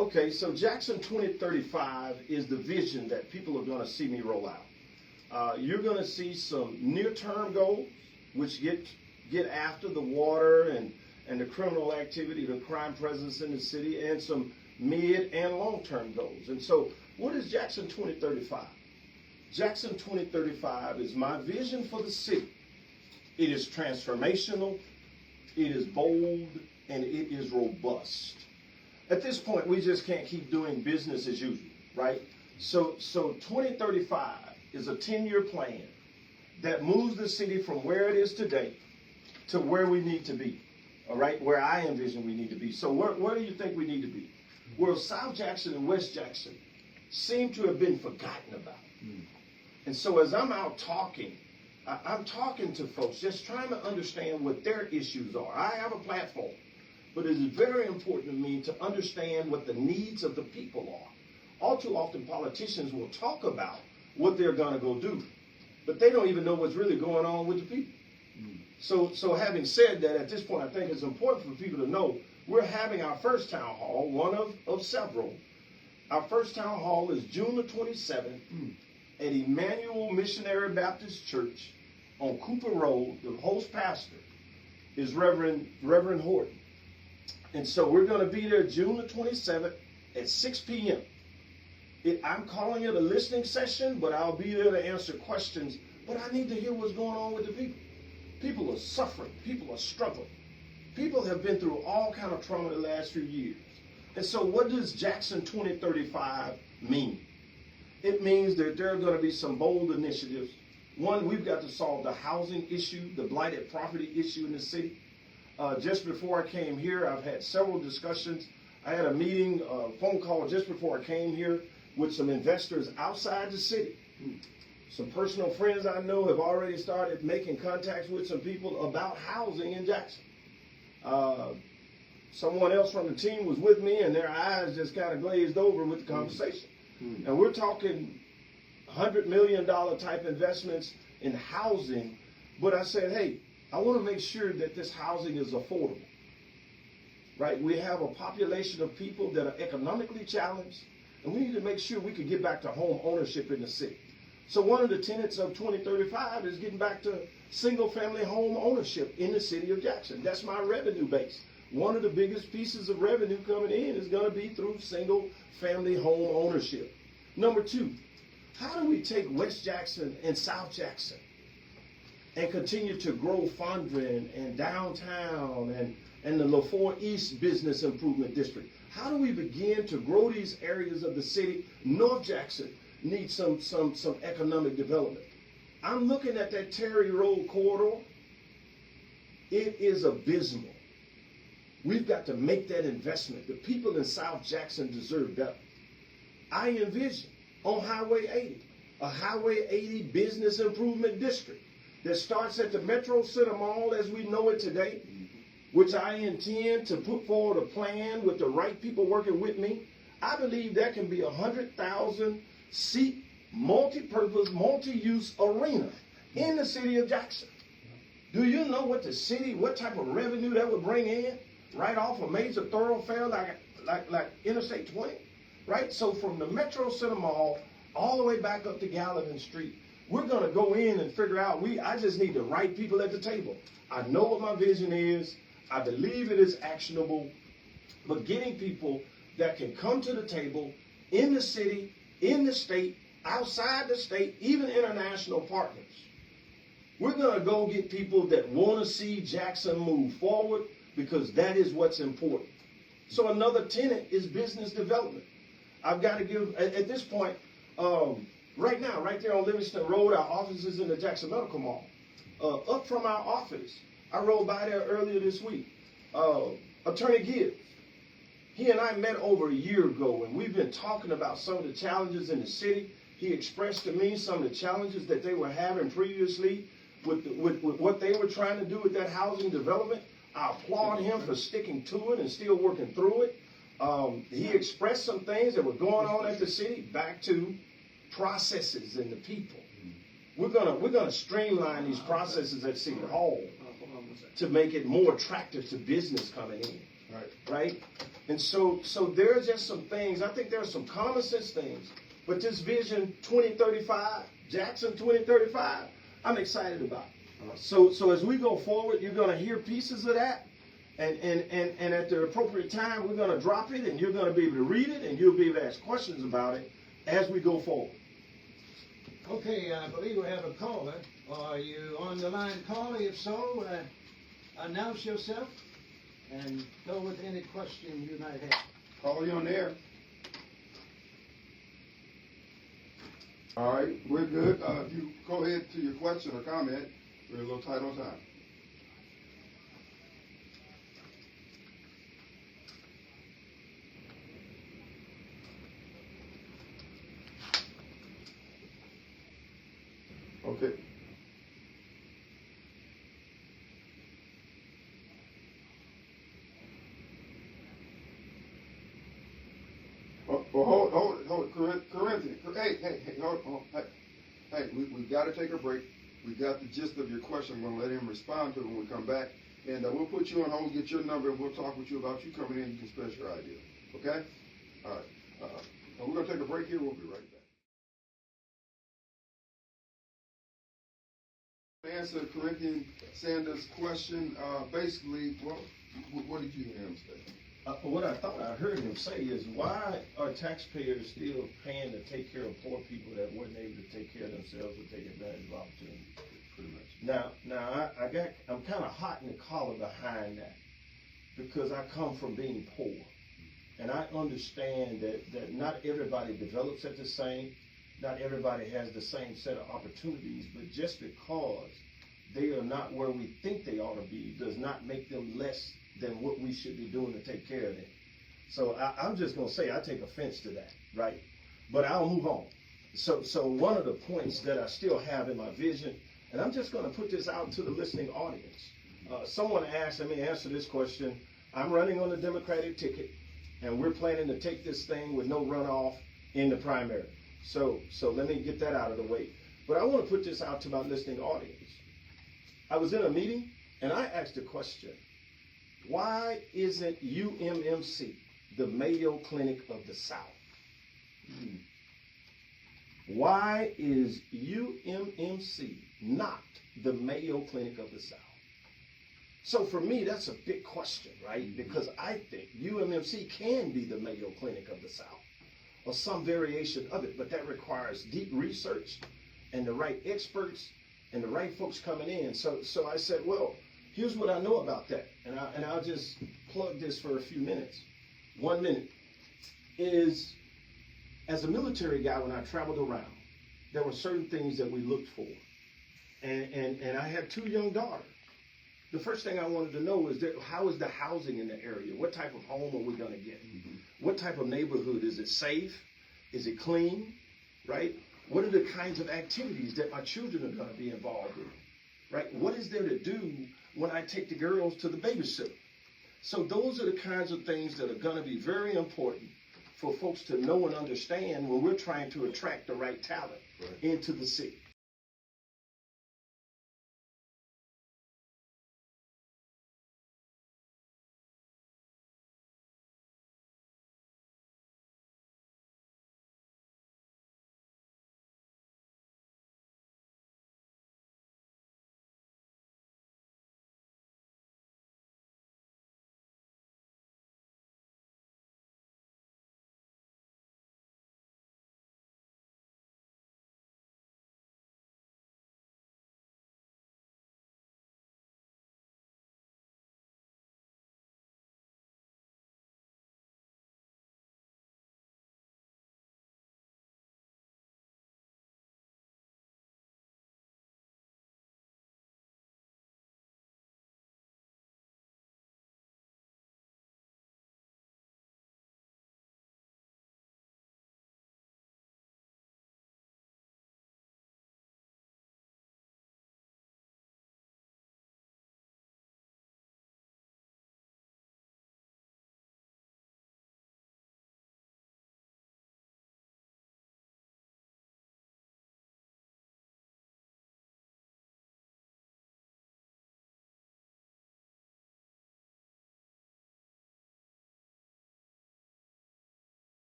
Okay, so Jackson 2035 is the vision that people are going to see me roll out. You're going to see some near-term goals, which get after the water and the criminal activity, the crime presence in the city, and some mid and long-term goals. And so what is Jackson 2035? Jackson 2035 is my vision for the city. It is transformational, it is bold, and it is robust. At this point, we just can't keep doing business as usual, right? So 2035 is a 10-year plan that moves the city from where it is today to where we need to be, all right? Where I envision we need to be. So where do you think we need to be? Well, South Jackson and West Jackson seem to have been forgotten about. And so as I'm out talking, I'm talking to folks, just trying to understand what their issues are. I have a platform, but it is very important to me to understand what the needs of the people are. All too often, politicians will talk about what they're going to go do, but they don't even know what's really going on with the people. So having said that, at this point, I think it's important for people to know we're having our first town hall, one of several. Our first town hall is June the 27th at Emmanuel Missionary Baptist Church on Cooper Road. The host pastor is Reverend Horton. And so we're going to be there June the 27th at 6 p.m. I'm calling it a listening session, but I'll be there to answer questions. But I need to hear what's going on with the people. People are suffering. People are struggling. People have been through all kind of trauma the last few years. And so what does Jackson 2035 mean? It means that there are going to be some bold initiatives. One, we've got to solve the housing issue, the blighted property issue in the city. Just before I came here, I've had several discussions. I had a meeting, a phone call just before I came here with some investors outside the city. Some personal friends I know have already started making contacts with some people about housing in Jackson. Someone else from the team was with me, and their eyes just kind of glazed over with the conversation. And we're talking $100 million type investments in housing. But I said, hey, I want to make sure that this housing is affordable. Right? We have a population of people that are economically challenged, and we need to make sure we can get back to home ownership in the city. So one of the tenets of 2035 is getting back to single-family home ownership in the city of Jackson. That's my revenue base. One of the biggest pieces of revenue coming in is going to be through single-family home ownership. Number two, how do we take West Jackson and South Jackson and continue to grow Fondren and downtown and the LaFour East Business Improvement District? How do we begin to grow these areas of the city? North Jackson needs some economic development. I'm looking at that Terry Road corridor. It is abysmal. We've got to make that investment. The people in South Jackson deserve better. I envision on Highway 80, a Highway 80 business improvement district that starts at the Metro Center Mall as we know it today, which I intend to put forward a plan with the right people working with me. I believe that can be a 100,000 seat, multi-purpose, multi-use arena in the city of Jackson. Do you know what type of revenue that would bring in right off a major thoroughfare like Interstate 20? Right? So from the Metro Center Mall all the way back up to Gallatin Street, we're going to go in and figure out, I just need the right people at the table. I know what my vision is. I believe it is actionable. But getting people that can come to the table in the city, in the state, outside the state, even international partners. We're going to go get people that want to see Jackson move forward because that is what's important. So another tenet is business development. I've got to give, at this point, right now, right there on Livingston Road, our office is in the Jackson Medical Mall. Up from our office, I rode by there earlier this week. Attorney Gibbs, he and I met over a year ago, and we've been talking about some of the challenges in the city. He expressed to me some of the challenges that they were having previously with what they were trying to do with that housing development. I applaud him for sticking to it and still working through it. He expressed some things that were going on at the city, back to processes and the people. We're gonna streamline these processes at City Hall to make it more attractive to business coming in. Right? And so there's just some things, I think there are some common sense things, but this Vision 2035, Jackson 2035, I'm excited about. So as we go forward, you're going to hear pieces of that, and at the appropriate time, we're going to drop it, and you're going to be able to read it, and you'll be able to ask questions about it as we go forward. Okay, I believe we have a caller. Are you on the line, caller? If so, announce yourself and go with any question you might have. Caller, you on the air? All right, we're good. If you go ahead to your question or comment, we're a little tight on time. Okay. Well, hold, Corinthian. Hey, hold. Hey, we got to take a break. We got the gist of your question. I'm going to let him respond to it when we come back. And we'll put you on hold, get your number, and we'll talk with you about you coming in. You can express your idea. Okay? All right. We're going to take a break here. We'll be right back. To answer Corinthian Sanders' question, basically, well, what did you hear him say? What I thought I heard him say is, why are taxpayers still paying to take care of poor people that weren't able to take care of themselves or take advantage of opportunity? Pretty much. Now I'm kind of hot in the collar behind that, because I come from being poor, and I understand that not everybody develops at the same, not everybody has the same set of opportunities, but just because they are not where we think they ought to be does not make them less than what we should be doing to take care of them. So I'm just going to say I take offense to that, right? But I'll move on. So one of the points that I still have in my vision, and I'm just going to put this out to the listening audience. Someone asked, let me answer this question. I'm running on the Democratic ticket, and we're planning to take this thing with no runoff in the primary. So let me get that out of the way. But I want to put this out to my listening audience. I was in a meeting, and I asked a question. Why isn't UMMC the Mayo Clinic of the South? Why is UMMC not the Mayo Clinic of the South? So for me, that's a big question, right? Because I think UMMC can be the Mayo Clinic of the South, or some variation of it, but that requires deep research and the right experts and the right folks coming in. So I said, well, here's what I know about that, and I'll just plug this for a few minutes. 1 minute is, as a military guy, when I traveled around, there were certain things that we looked for, and I had 2 young daughters. The first thing I wanted to know is how is the housing in the area? What type of home are we going to get? What type of neighborhood? Is it safe? Is it clean? Right? What are the kinds of activities that my children are going to be involved in? Right? What is there to do when I take the girls to the babysitter? So those are the kinds of things that are going to be very important for folks to know and understand when we're trying to attract the right talent into the city.